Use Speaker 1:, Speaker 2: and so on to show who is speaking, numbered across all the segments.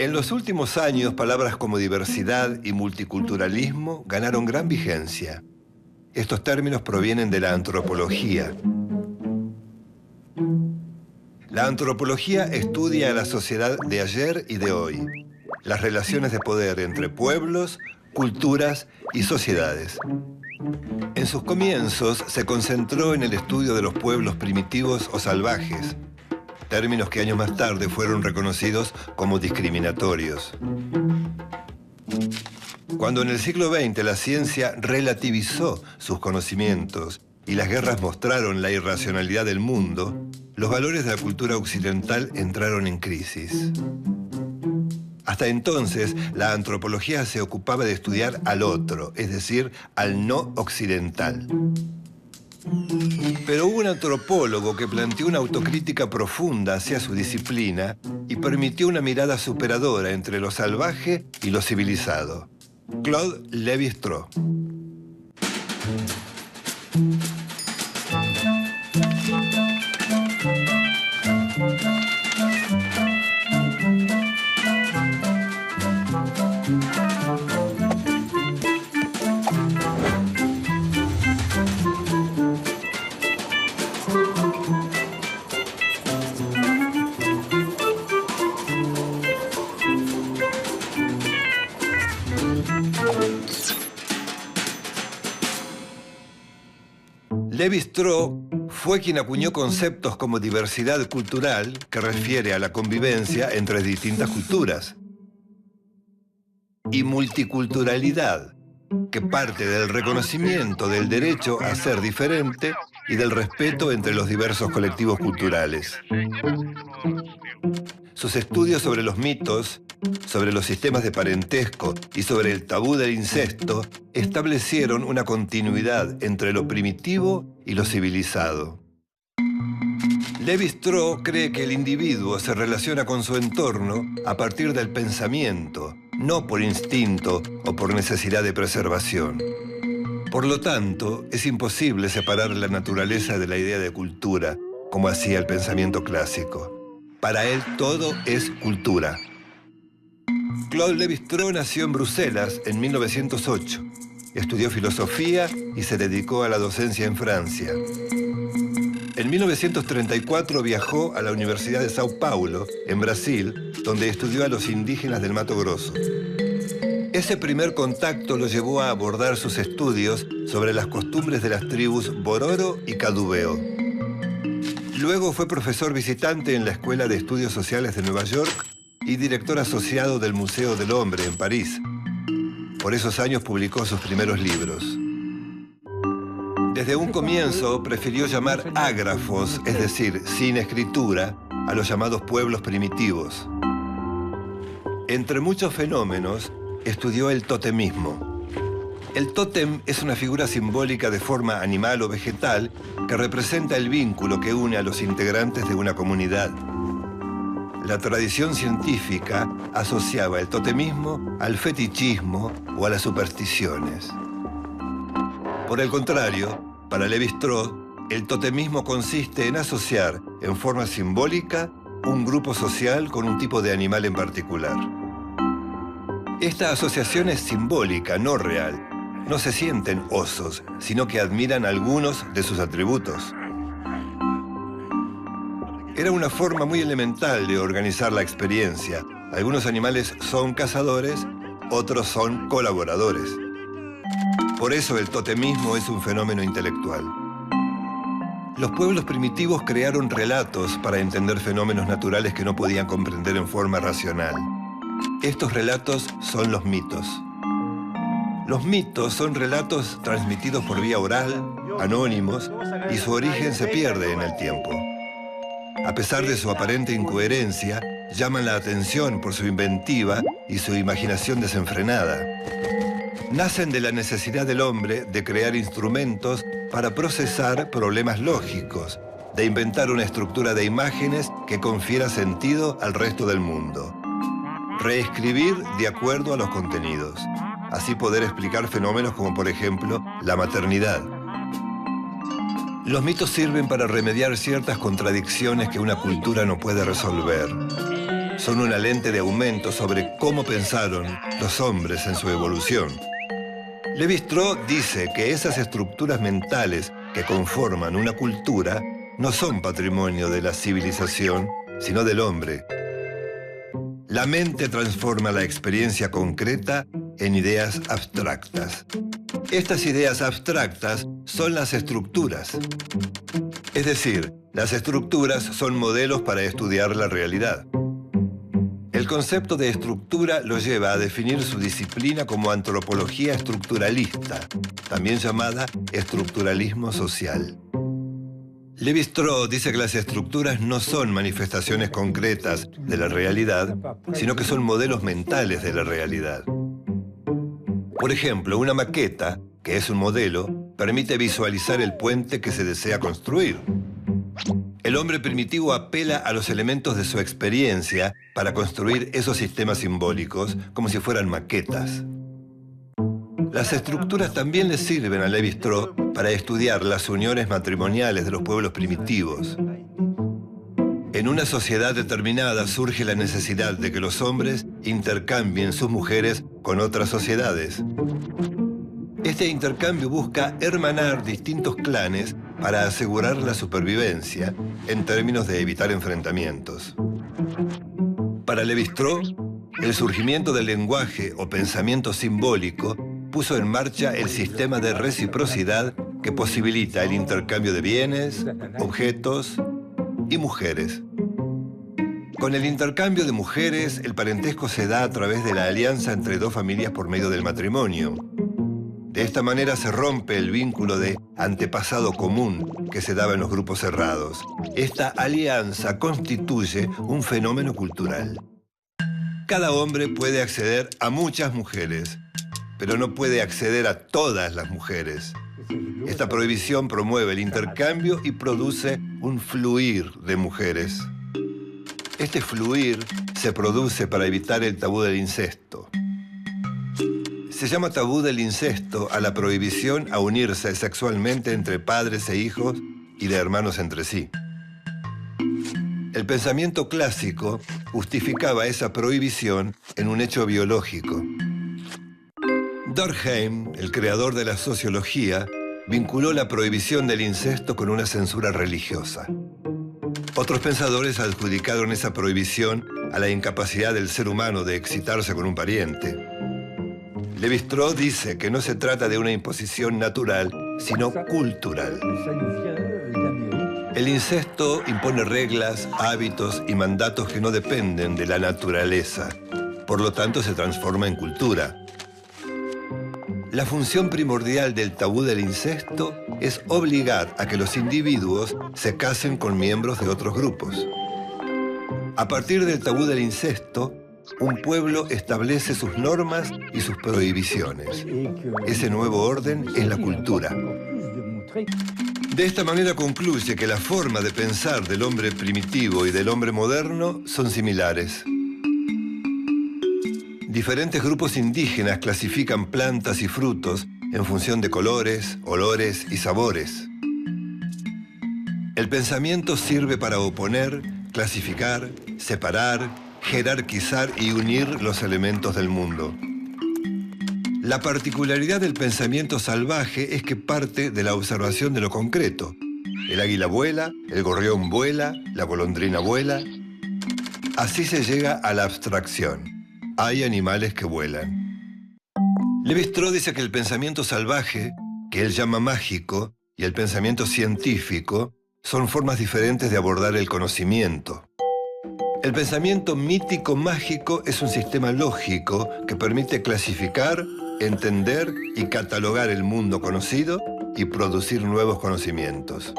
Speaker 1: En los últimos años, palabras como diversidad y multiculturalismo ganaron gran vigencia. Estos términos provienen de la antropología. La antropología estudia a la sociedad de ayer y de hoy, las relaciones de poder entre pueblos, culturas y sociedades. En sus comienzos se concentró en el estudio de los pueblos primitivos o salvajes, términos que años más tarde fueron reconocidos como discriminatorios. Cuando en el siglo XX la ciencia relativizó sus conocimientos y las guerras mostraron la irracionalidad del mundo, los valores de la cultura occidental entraron en crisis. Hasta entonces, la antropología se ocupaba de estudiar al otro, es decir, al no occidental. Pero hubo un antropólogo que planteó una autocrítica profunda hacia su disciplina y permitió una mirada superadora entre lo salvaje y lo civilizado. Claude Lévi-Strauss. Lévi-Strauss fue quien acuñó conceptos como diversidad cultural, que refiere a la convivencia entre distintas culturas, y multiculturalidad, que parte del reconocimiento del derecho a ser diferente y del respeto entre los diversos colectivos culturales. Sus estudios sobre los mitos, sobre los sistemas de parentesco y sobre el tabú del incesto establecieron una continuidad entre lo primitivo y lo civilizado. Lévi-Strauss cree que el individuo se relaciona con su entorno a partir del pensamiento, no por instinto o por necesidad de preservación. Por lo tanto, es imposible separar la naturaleza de la idea de cultura, como hacía el pensamiento clásico. Para él todo es cultura. Claude Lévi-Strauss nació en Bruselas en 1908. Estudió filosofía y se dedicó a la docencia en Francia. En 1934 viajó a la Universidad de Sao Paulo, en Brasil, donde estudió a los indígenas del Mato Grosso. Ese primer contacto lo llevó a abordar sus estudios sobre las costumbres de las tribus Bororo y Cadubeo. Luego fue profesor visitante en la Escuela de Estudios Sociales de Nueva York y director asociado del Museo del Hombre en París. Por esos años publicó sus primeros libros. Desde un comienzo prefirió llamar ágrafos, es decir, sin escritura, a los llamados pueblos primitivos. Entre muchos fenómenos, estudió el totemismo. El tótem es una figura simbólica de forma animal o vegetal que representa el vínculo que une a los integrantes de una comunidad. La tradición científica asociaba el totemismo al fetichismo o a las supersticiones. Por el contrario, para Lévi-Strauss, el totemismo consiste en asociar en forma simbólica un grupo social con un tipo de animal en particular. Esta asociación es simbólica, no real. No se sienten osos, sino que admiran algunos de sus atributos. Era una forma muy elemental de organizar la experiencia. Algunos animales son cazadores, otros son colaboradores. Por eso el totemismo es un fenómeno intelectual. Los pueblos primitivos crearon relatos para entender fenómenos naturales que no podían comprender en forma racional. Estos relatos son los mitos. Los mitos son relatos transmitidos por vía oral, anónimos, y su origen se pierde en el tiempo. A pesar de su aparente incoherencia, llaman la atención por su inventiva y su imaginación desenfrenada. Nacen de la necesidad del hombre de crear instrumentos para procesar problemas lógicos, de inventar una estructura de imágenes que confiera sentido al resto del mundo. Reescribir de acuerdo a los contenidos. Así poder explicar fenómenos como, por ejemplo, la maternidad. Los mitos sirven para remediar ciertas contradicciones que una cultura no puede resolver. son una lente de aumento sobre cómo pensaron los hombres en su evolución. Lévi-Strauss dice que esas estructuras mentales que conforman una cultura no son patrimonio de la civilización, sino del hombre. La mente transforma la experiencia concreta en ideas abstractas. Estas ideas abstractas son las estructuras. Es decir, las estructuras son modelos para estudiar la realidad. El concepto de estructura lo lleva a definir su disciplina como antropología estructuralista, también llamada estructuralismo social. Lévi-Strauss dice que las estructuras no son manifestaciones concretas de la realidad, sino que son modelos mentales de la realidad. Por ejemplo, una maqueta, que es un modelo, permite visualizar el puente que se desea construir. El hombre primitivo apela a los elementos de su experiencia para construir esos sistemas simbólicos como si fueran maquetas. Las estructuras también le sirven a Lévi-Strauss para estudiar las uniones matrimoniales de los pueblos primitivos. En una sociedad determinada surge la necesidad de que los hombres intercambien sus mujeres con otras sociedades. Este intercambio busca hermanar distintos clanes para asegurar la supervivencia, en términos de evitar enfrentamientos. Para Lévi-Strauss, el surgimiento del lenguaje o pensamiento simbólico puso en marcha el sistema de reciprocidad que posibilita el intercambio de bienes, objetos y mujeres. Con el intercambio de mujeres, el parentesco se da a través de la alianza entre dos familias por medio del matrimonio. De esta manera se rompe el vínculo de antepasado común que se daba en los grupos cerrados. Esta alianza constituye un fenómeno cultural. Cada hombre puede acceder a muchas mujeres, pero no puede acceder a todas las mujeres. Esta prohibición promueve el intercambio y produce un fluir de mujeres. Este fluir se produce para evitar el tabú del incesto. Se llama tabú del incesto a la prohibición a unirse sexualmente entre padres e hijos y de hermanos entre sí. El pensamiento clásico justificaba esa prohibición en un hecho biológico. Durkheim, el creador de la sociología, vinculó la prohibición del incesto con una censura religiosa. Otros pensadores adjudicaron esa prohibición a la incapacidad del ser humano de excitarse con un pariente. Lévi-Strauss dice que no se trata de una imposición natural, sino cultural. El incesto impone reglas, hábitos y mandatos que no dependen de la naturaleza. Por lo tanto, se transforma en cultura. La función primordial del tabú del incesto es obligar a que los individuos se casen con miembros de otros grupos. A partir del tabú del incesto, un pueblo establece sus normas y sus prohibiciones. Ese nuevo orden es la cultura. De esta manera concluye que la forma de pensar del hombre primitivo y del hombre moderno son similares. Diferentes grupos indígenas clasifican plantas y frutos en función de colores, olores y sabores. El pensamiento sirve para oponer, clasificar, separar, jerarquizar y unir los elementos del mundo. La particularidad del pensamiento salvaje es que parte de la observación de lo concreto. El águila vuela, el gorrión vuela, la golondrina vuela. Así se llega a la abstracción. Hay animales que vuelan. Lévi-Strauss dice que el pensamiento salvaje, que él llama mágico, y el pensamiento científico son formas diferentes de abordar el conocimiento. El pensamiento mítico-mágico es un sistema lógico que permite clasificar, entender y catalogar el mundo conocido y producir nuevos conocimientos.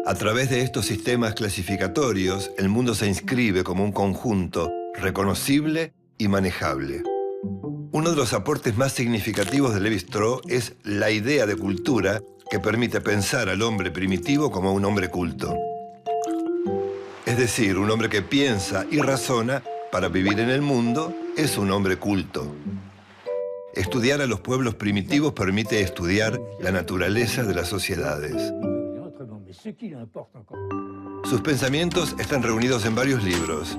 Speaker 1: A través de estos sistemas clasificatorios, el mundo se inscribe como un conjunto reconocible y manejable. Uno de los aportes más significativos de Lévi-Strauss es la idea de cultura que permite pensar al hombre primitivo como un hombre culto. Es decir, un hombre que piensa y razona para vivir en el mundo es un hombre culto. Estudiar a los pueblos primitivos permite estudiar la naturaleza de las sociedades. Sus pensamientos están reunidos en varios libros.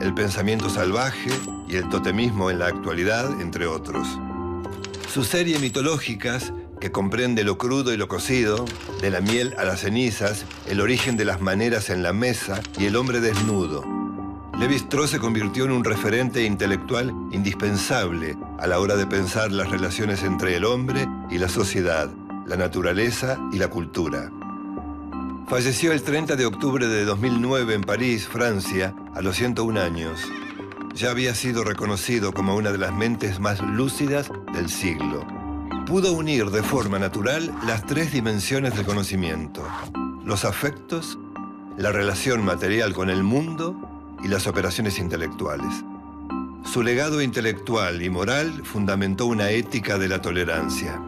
Speaker 1: el pensamiento salvaje y el totemismo en la actualidad, entre otros. Su serie Mitológicas, que comprende lo crudo y lo cocido, de la miel a las cenizas, el origen de las maneras en la mesa y el hombre desnudo. Lévi-Strauss se convirtió en un referente intelectual indispensable a la hora de pensar las relaciones entre el hombre y la sociedad, la naturaleza y la cultura. Falleció el 30 de octubre de 2009 en París, Francia, a los 101 años. Ya había sido reconocido como una de las mentes más lúcidas del siglo. Pudo unir de forma natural las tres dimensiones del conocimiento: los afectos, la relación material con el mundo y las operaciones intelectuales. Su legado intelectual y moral fundamentó una ética de la tolerancia.